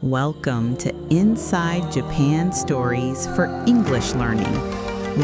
Welcome to Inside Japan Stories for English Learning.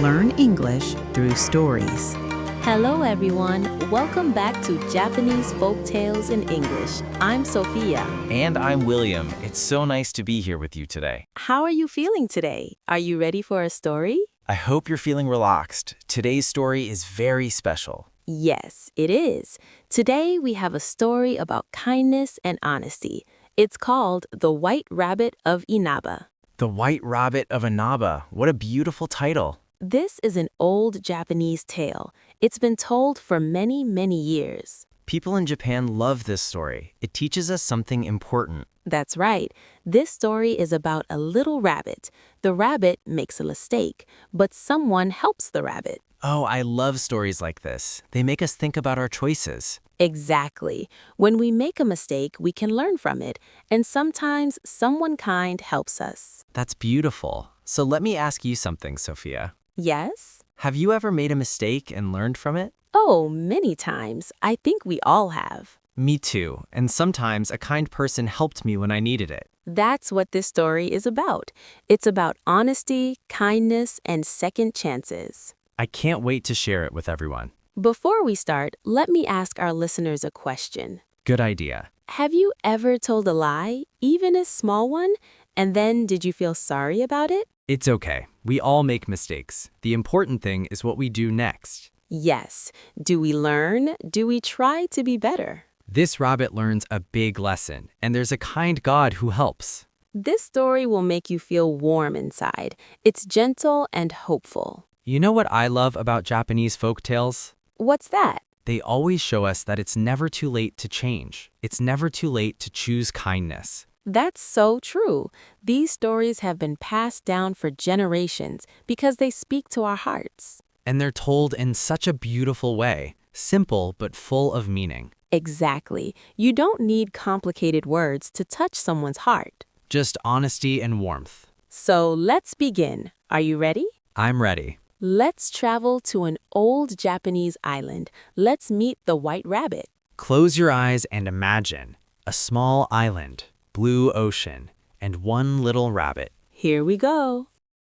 Learn English through stories. Hello everyone, welcome back to Japanese Folk Tales in English. I'm Sophia. And I'm William. It's so nice to be here with you today. How are you feeling today? Are you ready for a story? I hope you're feeling relaxed. Today's story is very special. Yes, it is. Today we have a story about kindness and honesty. It's called The White Rabbit of Inaba. The White Rabbit of Inaba. What a beautiful title. This is an old Japanese tale. It's been told for many, many years. People in Japan love this story. It teaches us something important. That's right. This story is about a little rabbit. The rabbit makes a mistake, but someone helps the rabbit. Oh, I love stories like this. They make us think about our choices. Exactly. When we make a mistake, we can learn from it, and sometimes someone kind helps us. That's beautiful. So let me ask you something, Sophia. Yes? Have you ever made a mistake and learned from it? Oh, many times. I think we all have. Me too. And sometimes a kind person helped me when I needed it. That's what this story is about. It's about honesty, kindness, and second chances. I can't wait to share it with everyone. Before we start, let me ask our listeners a question. Good idea. Have you ever told a lie, even a small one, and then did you feel sorry about it? It's okay. We all make mistakes. The important thing is what we do next. Yes. Do we learn? Do we try to be better? This rabbit learns a big lesson, and there's a kind God who helps. This story will make you feel warm inside. It's gentle and hopeful. You know what I love about Japanese folk tales? What's that? They always show us that it's never too late to change. It's never too late to choose kindness. That's so true. These stories have been passed down for generations because they speak to our hearts. And they're told in such a beautiful way, simple but full of meaning. Exactly. You don't need complicated words to touch someone's heart. Just honesty and warmth. So let's begin. Are you ready? I'm ready. Let's travel to an old Japanese island. Let's meet the White Rabbit. Close your eyes and imagine a small island, blue ocean, and one little rabbit. Here we go.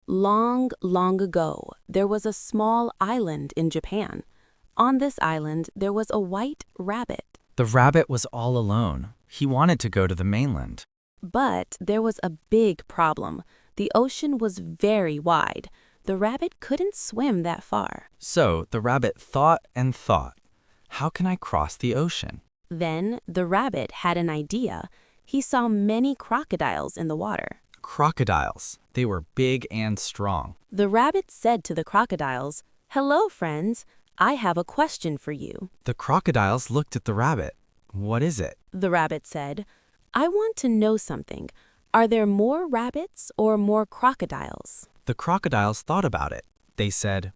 Long, long ago, there was a small island in Japan. On this island, there was a white rabbit. The rabbit was all alone. He wanted to go to the mainland. But there was a big problem. The ocean was very wide. The rabbit couldn't swim that far. So the rabbit thought and thought, how can I cross the ocean? Then the rabbit had an idea. He saw many crocodiles in the water. Crocodiles. They were big and strong. The rabbit said to the crocodiles, "Hello, friends. I have a question for you." The crocodiles looked at the rabbit. What is it? The rabbit said, "I want to know something. Are there more rabbits or more crocodiles?" The crocodiles thought about it. They said,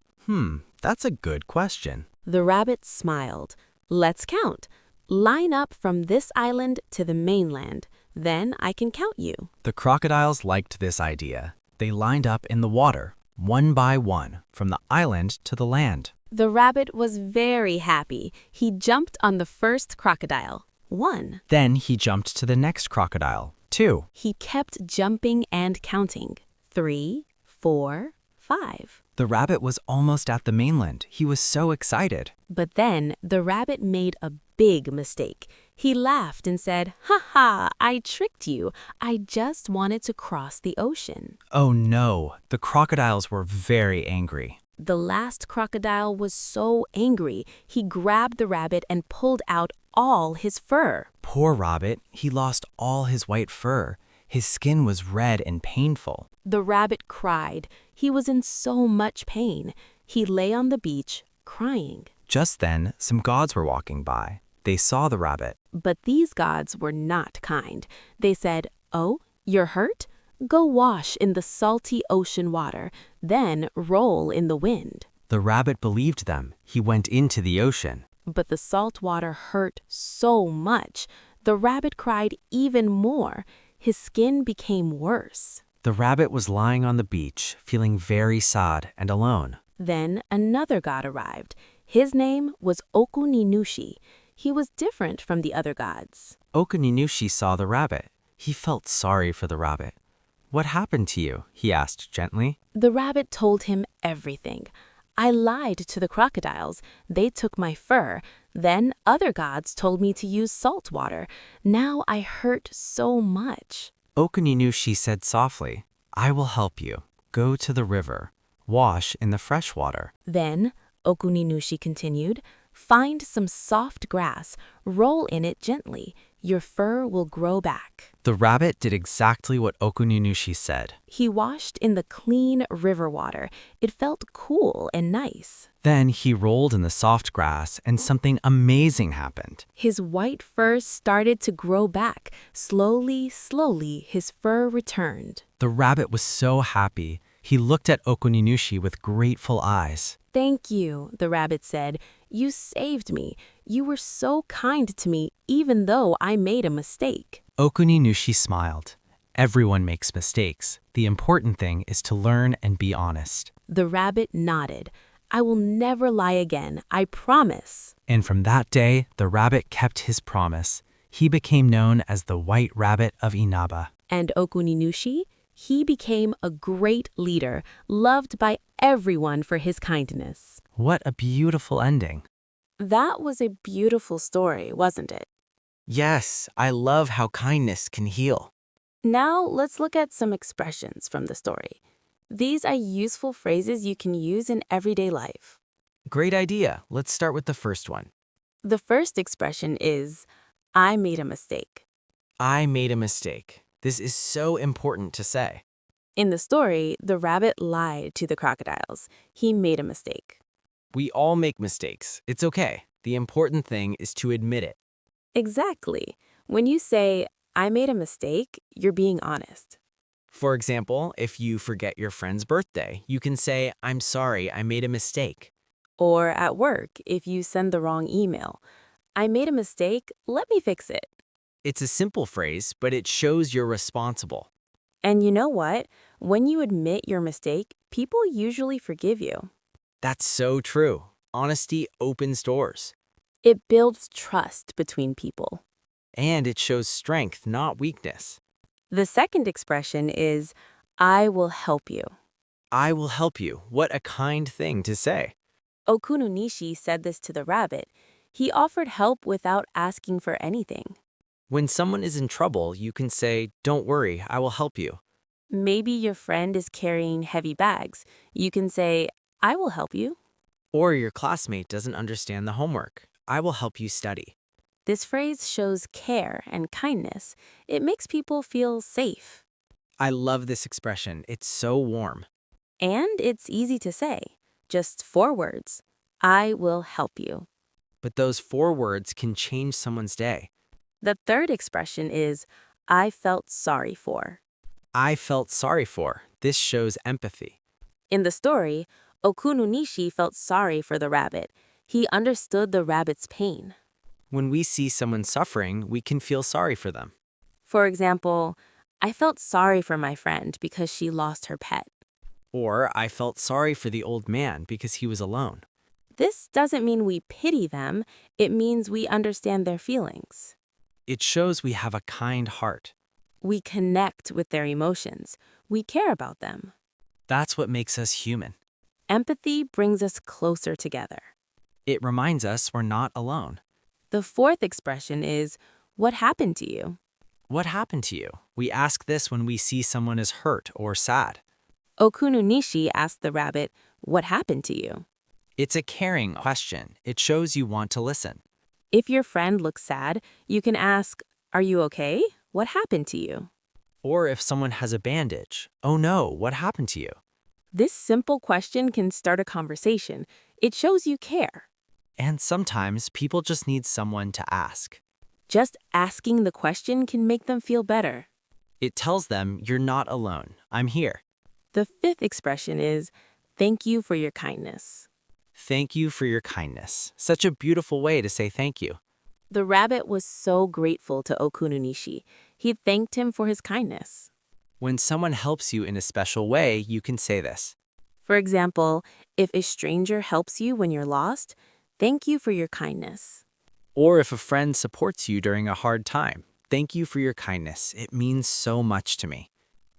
that's a good question. The rabbit smiled. "Let's count. Line up from this island to the mainland. Then I can count you." The crocodiles liked this idea. They lined up in the water, one by one, from the island to the land. The rabbit was very happy. He jumped on the first crocodile. 1. Then he jumped to the next crocodile. 2. He kept jumping and counting. 3, 4, 5. The rabbit was almost at the mainland. He was so excited. But then the rabbit made a big mistake. He laughed and said, "Ha ha, I tricked you. I just wanted to cross the ocean." Oh no, the crocodiles were very angry. The last crocodile was so angry, he grabbed the rabbit and pulled out all his fur. Poor rabbit, he lost all his white fur. His skin was red and painful. The rabbit cried. He was in so much pain. He lay on the beach, crying. Just then, some gods were walking by. They saw the rabbit. But these gods were not kind. They said, "Oh, you're hurt? Go wash in the salty ocean water, then roll in the wind." The rabbit believed them. He went into the ocean. But the salt water hurt so much. The rabbit cried even more. His skin became worse. The rabbit was lying on the beach, feeling very sad and alone. Then another god arrived. His name was Okuninushi. He was different from the other gods. Okuninushi saw the rabbit. He felt sorry for the rabbit. What happened to you? He asked gently. The rabbit told him everything. I lied to the crocodiles. They took my fur. Then other gods told me to use salt water. Now I hurt so much. Okuninushi said softly, I will help you. Go to the river. Wash in the fresh water. Then, Okuninushi continued, find some soft grass, roll in it gently. Your fur will grow back. The rabbit did exactly what Okuninushi said. He washed in the clean river water. It felt cool and nice. Then he rolled in the soft grass and something amazing happened. His white fur started to grow back. Slowly, slowly, his fur returned. The rabbit was so happy. He looked at Okuninushi with grateful eyes. Thank you, the rabbit said. You saved me. You were so kind to me, even though I made a mistake. Okuninushi smiled. Everyone makes mistakes. The important thing is to learn and be honest. The rabbit nodded. I will never lie again, I promise. And from that day, the rabbit kept his promise. He became known as the White Rabbit of Inaba. And Okuninushi? He became a great leader, loved by everyone for his kindness. What a beautiful ending. That was a beautiful story, wasn't it? Yes, I love how kindness can heal. Now let's look at some expressions from the story. These are useful phrases you can use in everyday life. Great idea. Let's start with the first one. The first expression is, I made a mistake. I made a mistake. This is so important to say. In the story, the rabbit lied to the crocodiles. He made a mistake. We all make mistakes. It's okay. The important thing is to admit it. Exactly. When you say, I made a mistake, you're being honest. For example, if you forget your friend's birthday, you can say, I'm sorry, I made a mistake. Or at work, if you send the wrong email, I made a mistake, let me fix it. It's a simple phrase, but it shows you're responsible. And you know what? When you admit your mistake, people usually forgive you. That's so true. Honesty opens doors. It builds trust between people. And it shows strength, not weakness. The second expression is, I will help you. I will help you. What a kind thing to say. Okuninushi said this to the rabbit. He offered help without asking for anything. When someone is in trouble, you can say, don't worry, I will help you. Maybe your friend is carrying heavy bags. You can say, I will help you. Or your classmate doesn't understand the homework. I will help you study. This phrase shows care and kindness. It makes people feel safe. I love this expression. It's so warm. And it's easy to say. Just 4 words. I will help you. But those 4 words can change someone's day. The third expression is, I felt sorry for. I felt sorry for. This shows empathy. In the story, Okuninushi felt sorry for the rabbit. He understood the rabbit's pain. When we see someone suffering, we can feel sorry for them. For example, I felt sorry for my friend because she lost her pet. Or I felt sorry for the old man because he was alone. This doesn't mean we pity them. It means we understand their feelings. It shows we have a kind heart. We connect with their emotions. We care about them. That's what makes us human. Empathy brings us closer together. It reminds us we're not alone. The fourth expression is, what happened to you? What happened to you? We ask this when we see someone is hurt or sad. Okuninushi asked the rabbit, what happened to you? It's a caring question. It shows you want to listen. If your friend looks sad, you can ask, are you okay? What happened to you? Or if someone has a bandage, oh no, what happened to you? This simple question can start a conversation. It shows you care. And sometimes people just need someone to ask. Just asking the question can make them feel better. It tells them you're not alone. I'm here. The fifth expression is, thank you for your kindness. Thank you for your kindness. Such a beautiful way to say thank you. The rabbit was so grateful to Okuninushi. He thanked him for his kindness. When someone helps you in a special way, you can say this. For example, if a stranger helps you when you're lost, thank you for your kindness. Or if a friend supports you during a hard time, Thank you for your kindness. It means so much to me.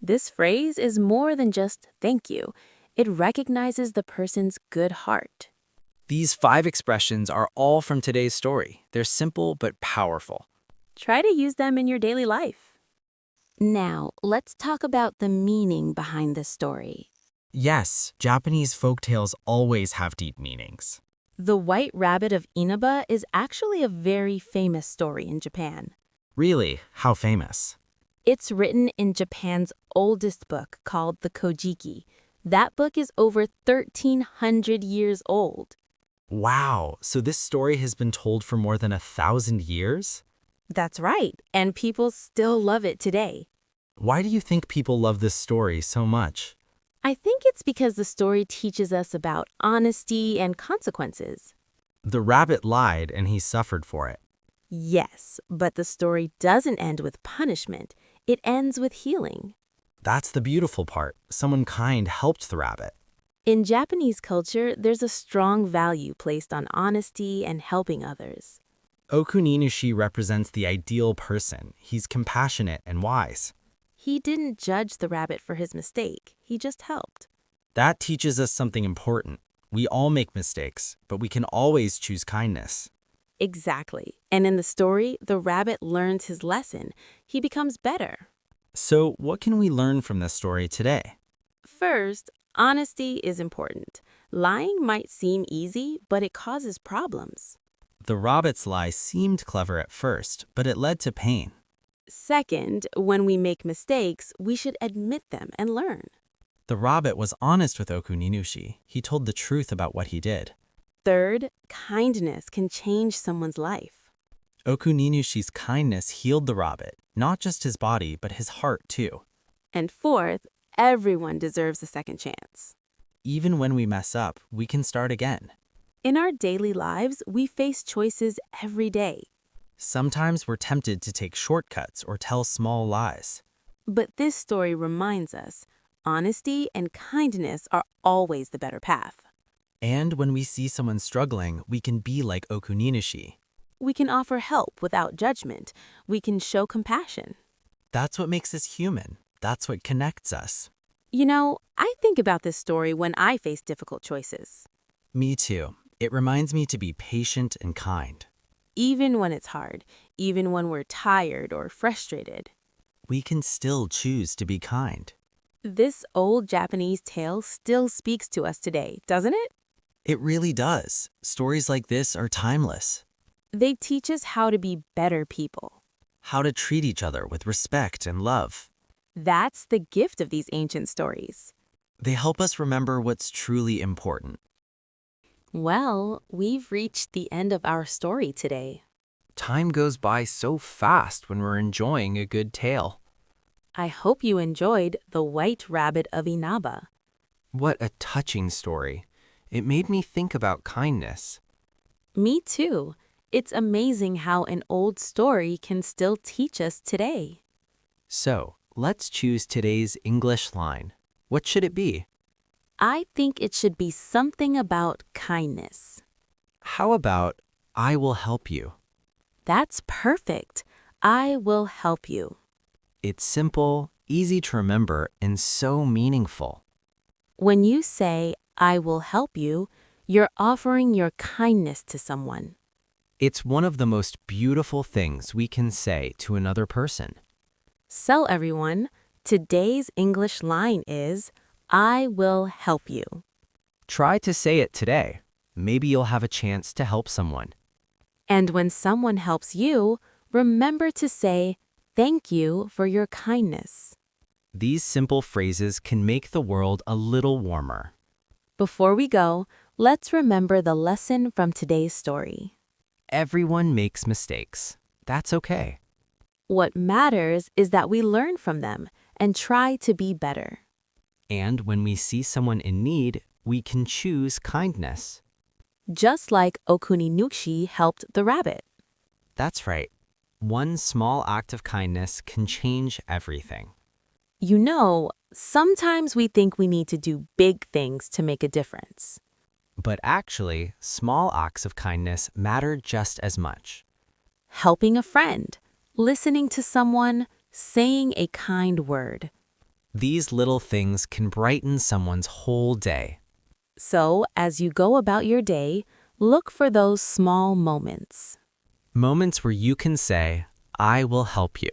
This phrase is more than just thank you. It recognizes the person's good heart. These 5 expressions are all from today's story. They're simple but powerful. Try to use them in your daily life. Now, let's talk about the meaning behind this story. Yes, Japanese folktales always have deep meanings. The White Rabbit of Inaba is actually a very famous story in Japan. Really, how famous? It's written in Japan's oldest book called the Kojiki. That book is over 1,300 years old. Wow, so this story has been told for more than 1,000 years? That's right, and people still love it today. Why do you think people love this story so much? I think it's because the story teaches us about honesty and consequences. The rabbit lied and he suffered for it. Yes, but the story doesn't end with punishment. It ends with healing. That's the beautiful part. Someone kind helped the rabbit. In Japanese culture, there's a strong value placed on honesty and helping others. Okuninushi represents the ideal person. He's compassionate and wise. He didn't judge the rabbit for his mistake. He just helped. That teaches us something important. We all make mistakes, but we can always choose kindness. Exactly. And in the story, the rabbit learns his lesson. He becomes better. So, what can we learn from this story today? First, honesty is important. Lying might seem easy, but it causes problems. The rabbit's lie seemed clever at first, but it led to pain. Second, when we make mistakes, we should admit them and learn. The rabbit was honest with Okuninushi. He told the truth about what he did. Third, kindness can change someone's life. Okuninushi's kindness healed the rabbit, not just his body, but his heart too. And fourth, everyone deserves a second chance. Even when we mess up, we can start again. In our daily lives, we face choices every day. Sometimes we're tempted to take shortcuts or tell small lies. But this story reminds us, honesty and kindness are always the better path. And when we see someone struggling, we can be like Okuninushi. We can offer help without judgment. We can show compassion. That's what makes us human. That's what connects us. You know, I think about this story when I face difficult choices. Me too. It reminds me to be patient and kind. Even when it's hard, even when we're tired or frustrated. We can still choose to be kind. This old Japanese tale still speaks to us today, doesn't it? It really does. Stories like this are timeless. They teach us how to be better people. How to treat each other with respect and love. That's the gift of these ancient stories. They help us remember what's truly important. Well, we've reached the end of our story today. Time goes by so fast when we're enjoying a good tale. I hope you enjoyed The White Rabbit of Inaba. What a touching story. It made me think about kindness. Me too. It's amazing how an old story can still teach us today. So, let's choose today's English line. What should it be? I think it should be something about kindness. How about, I will help you? That's perfect. I will help you. It's simple, easy to remember, and so meaningful. When you say, I will help you, you're offering your kindness to someone. It's one of the most beautiful things we can say to another person. So everyone, today's English line is, I will help you. Try to say it today. Maybe you'll have a chance to help someone. And when someone helps you, remember to say, thank you for your kindness. These simple phrases can make the world a little warmer. Before we go, let's remember the lesson from today's story. Everyone makes mistakes. That's okay. What matters is that we learn from them and try to be better. And when we see someone in need, we can choose kindness. Just like Okuninushi helped the rabbit. That's right. One small act of kindness can change everything. You know, sometimes we think we need to do big things to make a difference. But actually, small acts of kindness matter just as much. Helping a friend, listening to someone, saying a kind word. These little things can brighten someone's whole day. So, as you go about your day, look for those small moments. Moments where you can say, I will help you.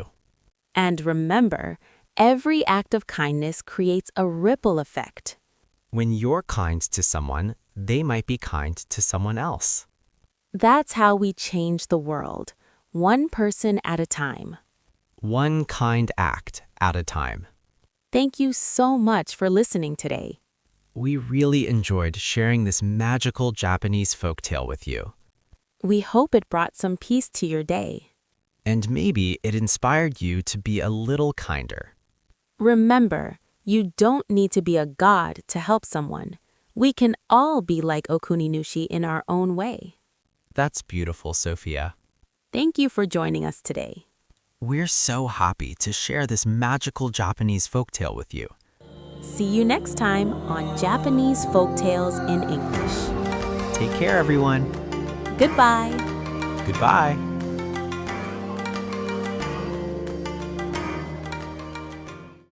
And remember, every act of kindness creates a ripple effect. When you're kind to someone, they might be kind to someone else. That's how we change the world, one person at a time. One kind act at a time. Thank you so much for listening today. We really enjoyed sharing this magical Japanese folktale with you. We hope it brought some peace to your day. And maybe it inspired you to be a little kinder. Remember, you don't need to be a god to help someone. We can all be like Okuninushi in our own way. That's beautiful, Sophia. Thank you for joining us today. We're so happy to share this magical Japanese folktale with you. See you next time on Japanese Folktales in English. Take care, everyone. Goodbye. Goodbye.